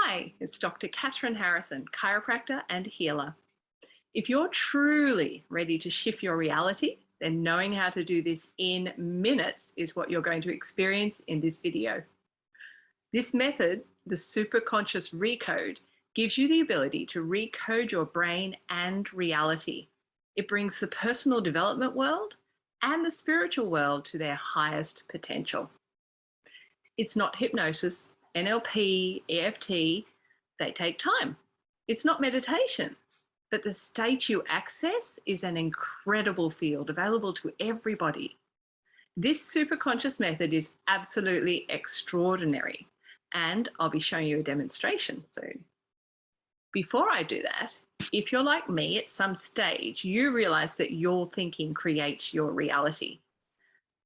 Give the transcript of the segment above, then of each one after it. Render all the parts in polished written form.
Hi, it's Dr. Kathrine Harrison, chiropractor and healer. If you're truly ready to shift your reality, then knowing how to do this in minutes is what you're going to experience in this video. This method, the Superconscious Recode, gives you the ability to recode your brain and reality. It brings the personal development world and the spiritual world to their highest potential. It's not hypnosis, NLP, EFT, they take time. It's not meditation, but the state you access is an incredible field available to everybody. This superconscious method is absolutely extraordinary, and I'll be showing you a demonstration soon. Before I do that, if you're like me, at some stage, you realize that your thinking creates your reality.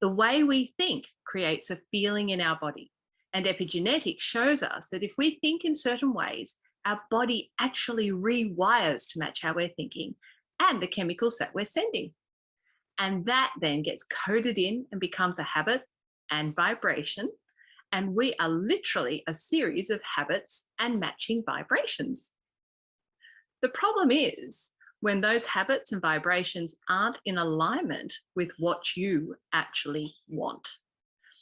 The way we think creates a feeling in our body. And epigenetics shows us that if we think in certain ways, our body actually rewires to match how we're thinking and the chemicals that we're sending. And that then gets coded in and becomes a habit and vibration. And we are literally a series of habits and matching vibrations. The problem is when those habits and vibrations aren't in alignment with what you actually want,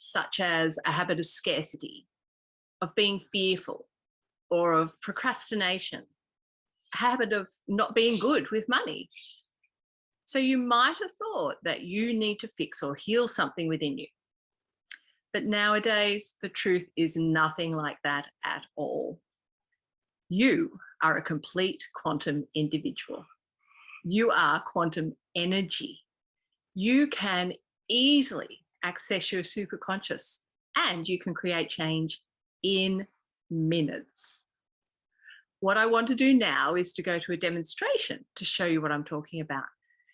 such as a habit of scarcity, of being fearful, or of procrastination, a habit of not being good with money. So you might have thought that you need to fix or heal something within you. But nowadays, the truth is nothing like that at all. You are a complete quantum individual. You are quantum energy. You can easily access your superconscious and you can create change in minutes. What I want to do now is to go to a demonstration to show you what I'm talking about.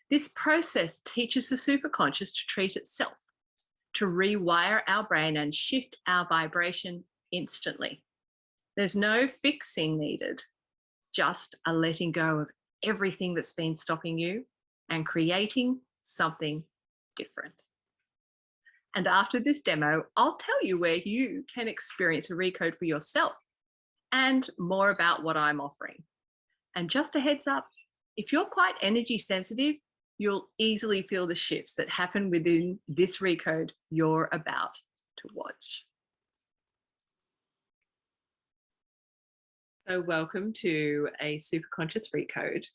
This process teaches the superconscious to treat itself, to rewire our brain and shift our vibration instantly. There's no fixing needed, just a letting go of everything that's been stopping you and creating something different. And after this demo, I'll tell you where you can experience a recode for yourself and more about what I'm offering. And just a heads up, if you're quite energy sensitive, you'll easily feel the shifts that happen within this recode you're about to watch. So welcome to a Superconscious Recode.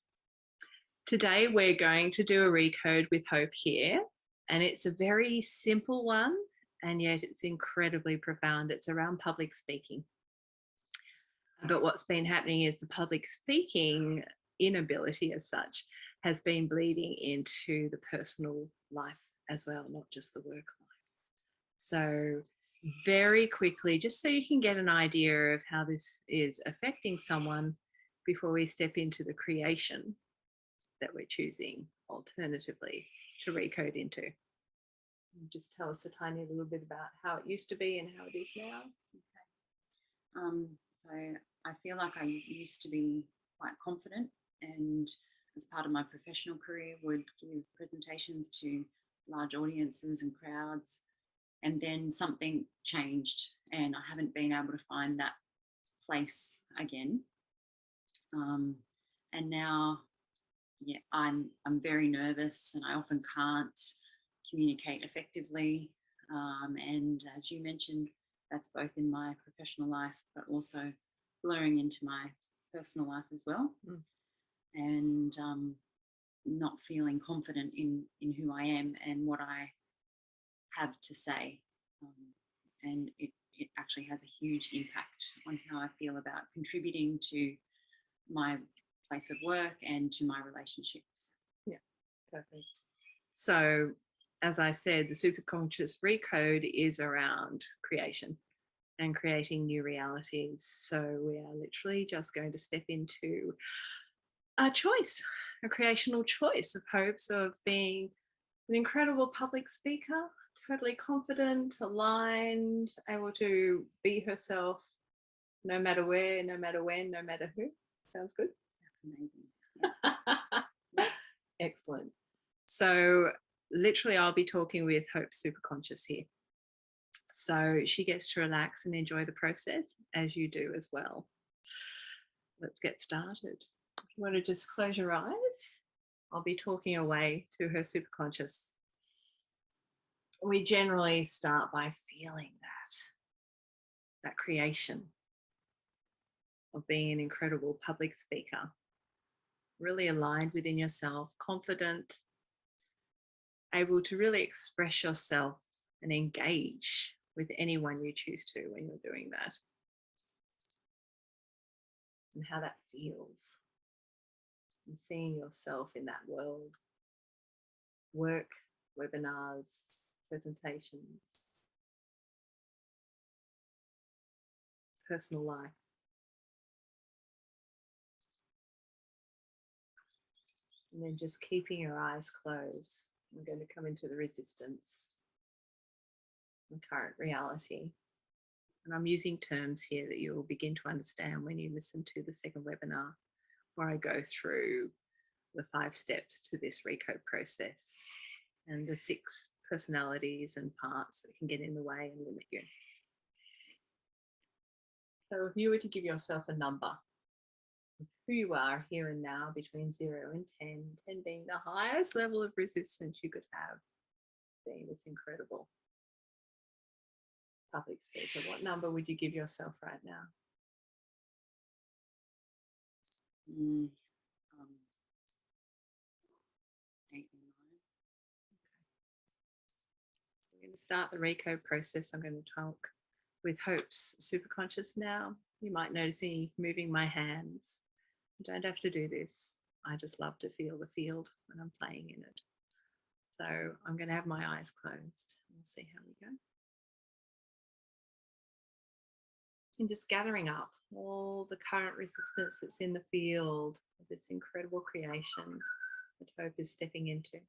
Today we're going to do a recode with Hope here, and it's a very simple one, and yet it's incredibly profound. It's around public speaking. But what's been happening is the public speaking inability as such has been bleeding into the personal life as well, not just the work life. So very quickly, just so you can get an idea of how this is affecting someone before we step into the creation that we're choosing alternatively to recode into. Just tell us a tiny little bit about how it used to be and how it is now. Okay. So I feel like I used to be quite confident, and as part of my professional career would give presentations to large audiences and crowds, and then something changed and I haven't been able to find that place again. And now, yeah, I'm very nervous and I often can't communicate effectively. And as you mentioned, that's both in my professional life, but also blurring into my personal life as well. And not feeling confident in who I am and what I have to say. And it actually has a huge impact on how I feel about contributing to my place of work and to my relationships. Yeah, perfect. So, as I said, the Superconscious Recode is around creation and creating new realities. So we are literally just going to step into a choice, a creational choice of hopes of being an incredible public speaker, totally confident, aligned, able to be herself no matter where, no matter when, no matter who. Sounds good? That's amazing. Yeah. Excellent. So literally I'll be talking with Hope Superconscious here. So she gets to relax and enjoy the process as you do as well. Let's get started. If you want to just close your eyes, I'll be talking away to her superconscious. We generally start by feeling that creation of being an incredible public speaker, really aligned within yourself, confident, able to really express yourself and engage with anyone you choose to when you're doing that, and how that feels, and seeing yourself in that world. Work, webinars, presentations, personal life. And then just keeping your eyes closed. I'm going to come into the resistance and current reality. And I'm using terms here that you will begin to understand when you listen to the second webinar, where I go through the 5 steps to this Recode process and the 6 personalities and parts that can get in the way and limit you. So if you were to give yourself a number of who you are here and now between 0 and 10, 10 being the highest level of resistance you could have, being this incredible public speaker, what number would you give yourself right now? 8 and 9. We're going to start the Recode process. I'm going to talk with Hope's superconscious now. You might notice me moving my hands. You don't have to do this. I just love to feel the field when I'm playing in it. So I'm going to have my eyes closed. We'll see how we go. And just gathering up all the current resistance that's in the field of this incredible creation that Hope is stepping into.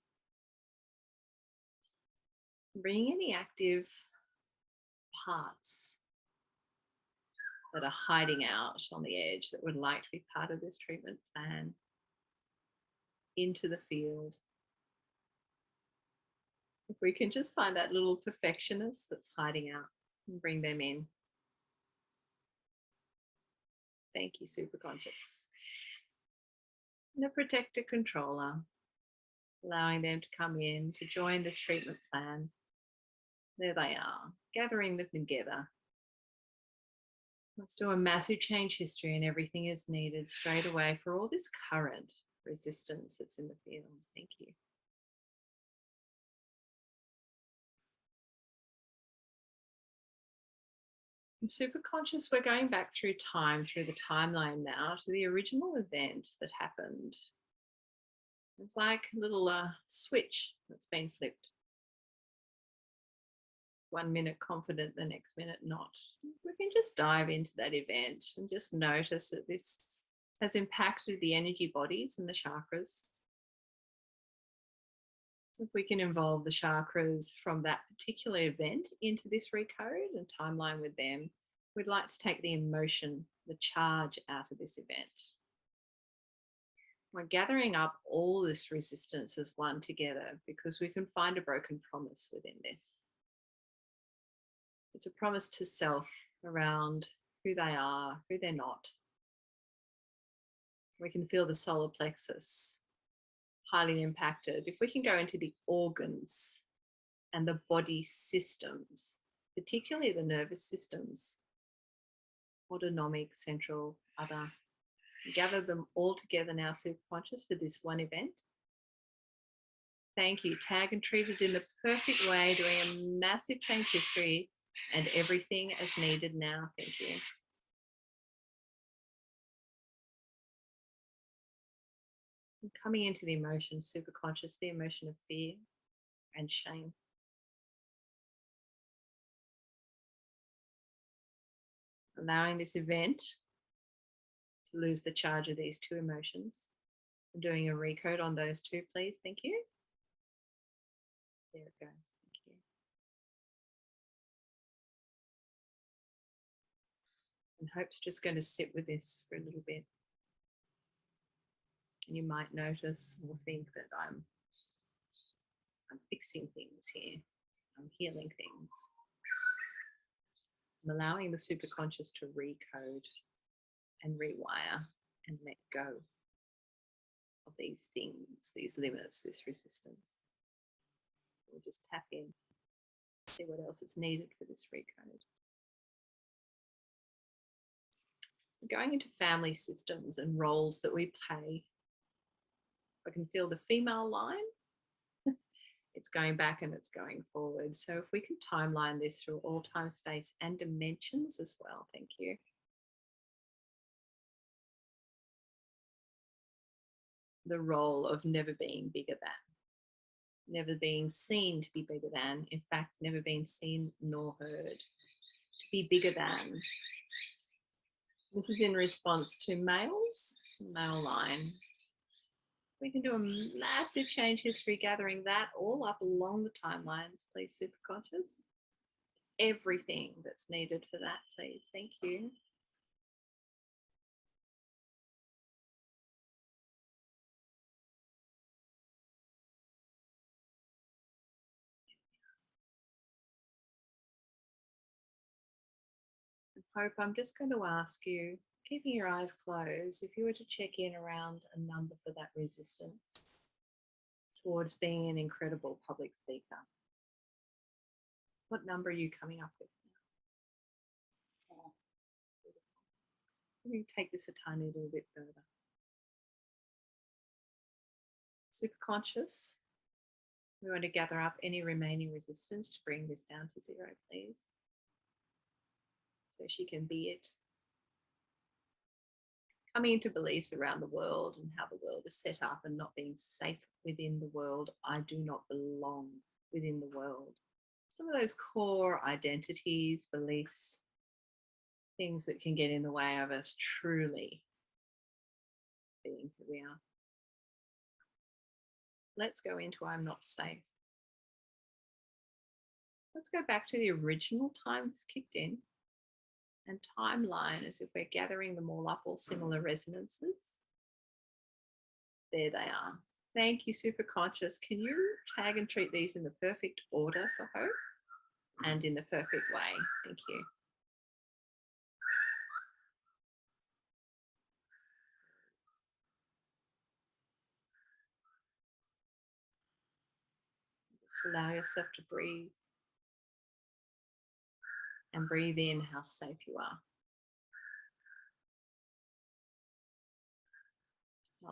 Bringing any active parts that are hiding out on the edge that would like to be part of this treatment plan into the field. If we can just find that little perfectionist that's hiding out and bring them in. Thank you, superconscious. And a protector controller, allowing them to come in to join this treatment plan. There they are, gathering them together. Let's do a massive change history, and everything is needed straight away for all this current resistance that's in the field. Thank you. In superconscious, we're going back through time, through the timeline now, to the original event that happened. It's like a little switch that's been flipped. 1 minute confident, the next minute not. We can just dive into that event and just notice that this has impacted the energy bodies and the chakras. If we can involve the chakras from that particular event into this Recode and timeline with them, we'd like to take the emotion, the charge out of this event. We're gathering up all this resistance as one together because we can find a broken promise within this. It's a promise to self around who they are, who they're not. We can feel the solar plexus highly impacted. If we can go into the organs and the body systems, particularly the nervous systems, autonomic, central, other, gather them all together now, superconscious, for this one event. Thank you. Tag and treat it in the perfect way, doing a massive change history and everything as needed now. Thank you. And coming into the emotion, superconscious, the emotion of fear and shame. Allowing this event to lose the charge of these 2 emotions. I'm doing a Recode on those 2, please. Thank you. There it goes. Thank you. And Hope's just going to sit with this for a little bit. And you might notice or think that I'm fixing things here. I'm healing things. I'm allowing the superconscious to recode and rewire and let go of these things, these limits, this resistance. We'll just tap in, see what else is needed for this recode. We're going into family systems and roles that we play. I can feel the female line. It's going back and it's going forward. So if we can timeline this through all time, space, and dimensions as well. Thank you. The role of never being bigger than, never being seen to be bigger than, in fact, never being seen nor heard to be bigger than. This is in response to males, male line. We can do a massive change history, gathering that all up along the timelines, please, Superconscious. Everything that's needed for that, please. Thank you. Hope, I'm just going to ask you, keeping your eyes closed, if you were to check in around a number for that resistance towards being an incredible public speaker, what number are you coming up with now? Oh, let me take this a tiny little bit further. Superconscious, we want to gather up any remaining resistance to bring this down to 0, please. So she can be it. Coming into beliefs around the world and how the world is set up and not being safe within the world. I do not belong within the world. Some of those core identities, beliefs, things that can get in the way of us truly being who we are. Let's go into I'm not safe. Let's go back to the original time this kicked in and timeline as if we're gathering them all up, all similar resonances. There they are. Thank you, Superconscious. Can you tag and treat these in the perfect order for Hope and in the perfect way? Thank you. Just allow yourself to breathe and breathe in how safe you are.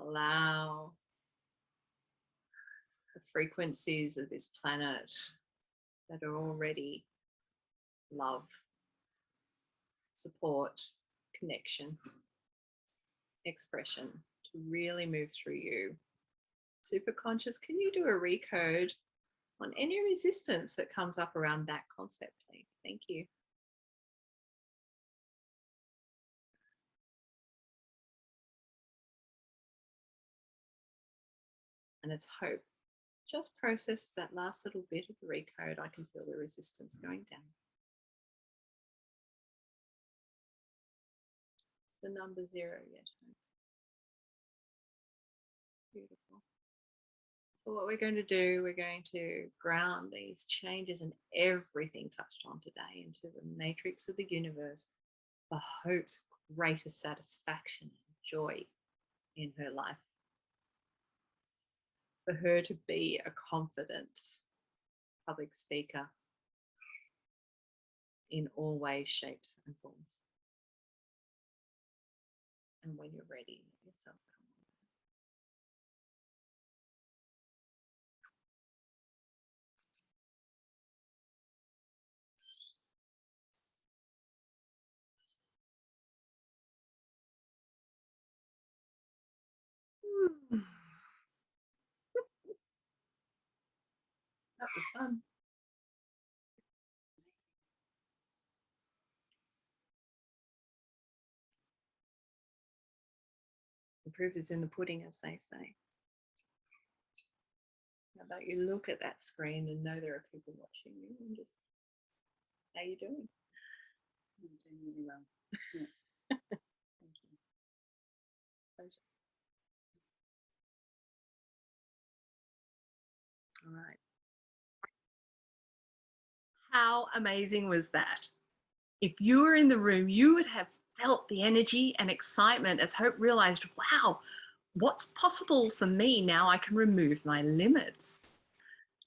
Allow the frequencies of this planet that are already love, support, connection, expression to really move through you. Superconscious, can you do a recode on any resistance that comes up around that concept, please? Thank you. And it's Hope. Just process that last little bit of the recode. I can feel the resistance going down. The number 0 yet. Beautiful. So what we're going to do, we're going to ground these changes and everything touched on today into the matrix of the universe for Hope's greater satisfaction and joy in her life. For her to be a confident public speaker in all ways, shapes, and forms. And when you're ready, let yourself come on. That was fun. The proof is in the pudding, as they say. How about you look at that screen and know there are people watching you and just, how you doing? I'm doing really well. Yeah. Thank you. Pleasure. All right. How amazing was that? If you were in the room, you would have felt the energy and excitement as Hope realized, wow, what's possible for me now? I can remove my limits.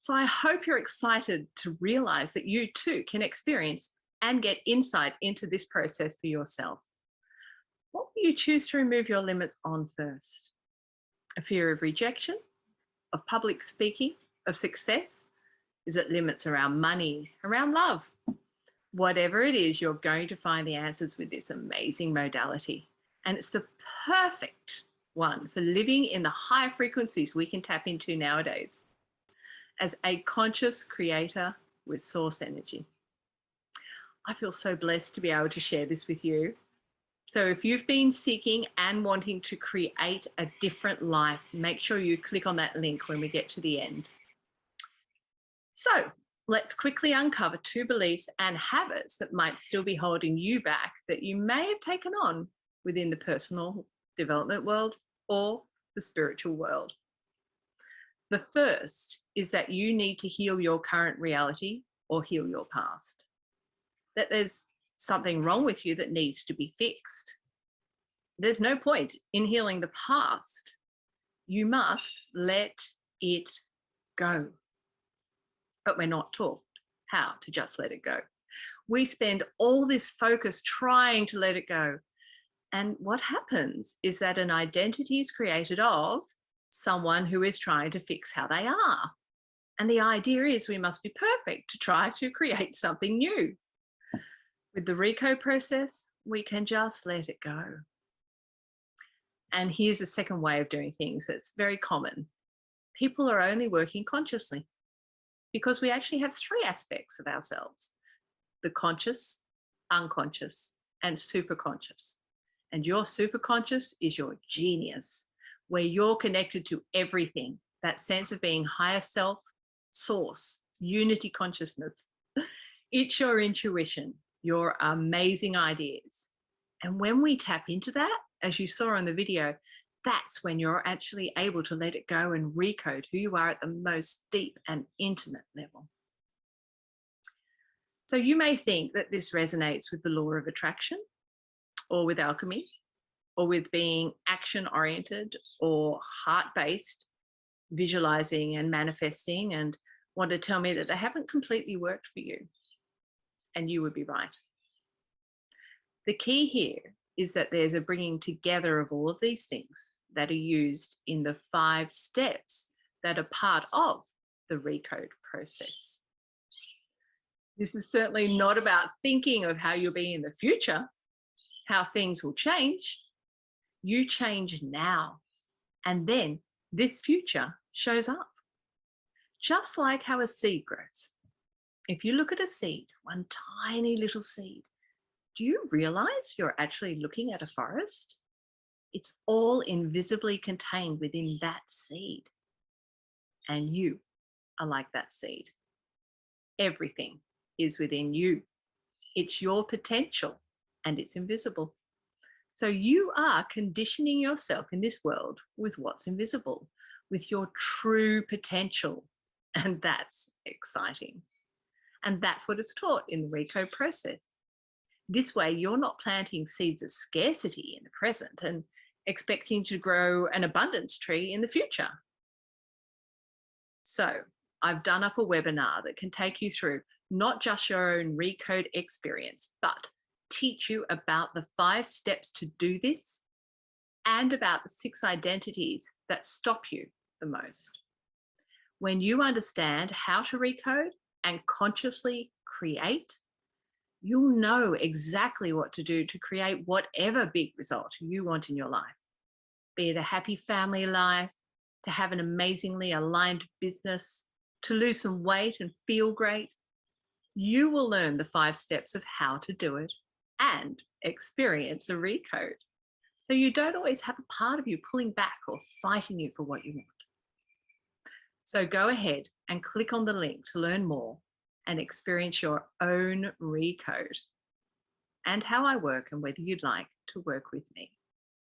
So I hope you're excited to realize that you too can experience and get insight into this process for yourself. What will you choose to remove your limits on first? A fear of rejection, of public speaking, of success? Is it limits around money, around love? Whatever it is, you're going to find the answers with this amazing modality. And it's the perfect one for living in the high frequencies we can tap into nowadays as a conscious creator with source energy. I feel so blessed to be able to share this with you. So if you've been seeking and wanting to create a different life, make sure you click on that link when we get to the end. So let's quickly uncover 2 beliefs and habits that might still be holding you back that you may have taken on within the personal development world or the spiritual world. The first is that you need to heal your current reality or heal your past. That there's something wrong with you that needs to be fixed. There's no point in healing the past. You must let it go. But we're not taught how to just let it go. We spend all this focus trying to let it go. And what happens is that an identity is created of someone who is trying to fix how they are. And the idea is we must be perfect to try to create something new. With the Recode process, we can just let it go. And here's a second way of doing things that's very common. People are only working consciously because we actually have 3 aspects of ourselves: the conscious, unconscious, and superconscious. And your superconscious is your genius, where you're connected to everything, that sense of being higher self, source, unity consciousness. It's your intuition, your amazing ideas. And when we tap into that, as you saw on the video, that's when you're actually able to let it go and recode who you are at the most deep and intimate level. So you may think that this resonates with the law of attraction, or with alchemy, or with being action-oriented or heart-based, visualizing and manifesting, and want to tell me that they haven't completely worked for you. And you would be right. The key here is that there's a bringing together of all of these things that are used in the 5 steps that are part of the Recode process. This is certainly not about thinking of how you'll be in the future, how things will change. You change now, and then this future shows up. Just like how a seed grows. If you look at a seed, one tiny little seed, do you realize you're actually looking at a forest? It's all invisibly contained within that seed. And you are like that seed. Everything is within you. It's your potential and it's invisible. So you are conditioning yourself in this world with what's invisible, with your true potential. And that's exciting. And that's what is taught in the Recode process. This way, you're not planting seeds of scarcity in the present and expecting to grow an abundance tree in the future. So I've done up a webinar that can take you through not just your own Recode experience, but teach you about the 5 steps to do this and about the 6 identities that stop you the most. When you understand how to recode and consciously create, you'll know exactly what to do to create whatever big result you want in your life. Be it a happy family life, to have an amazingly aligned business, to lose some weight and feel great. You will learn the 5 steps of how to do it and experience a recode. So you don't always have a part of you pulling back or fighting you for what you want. So go ahead and click on the link to learn more and experience your own recode and how I work and whether you'd like to work with me.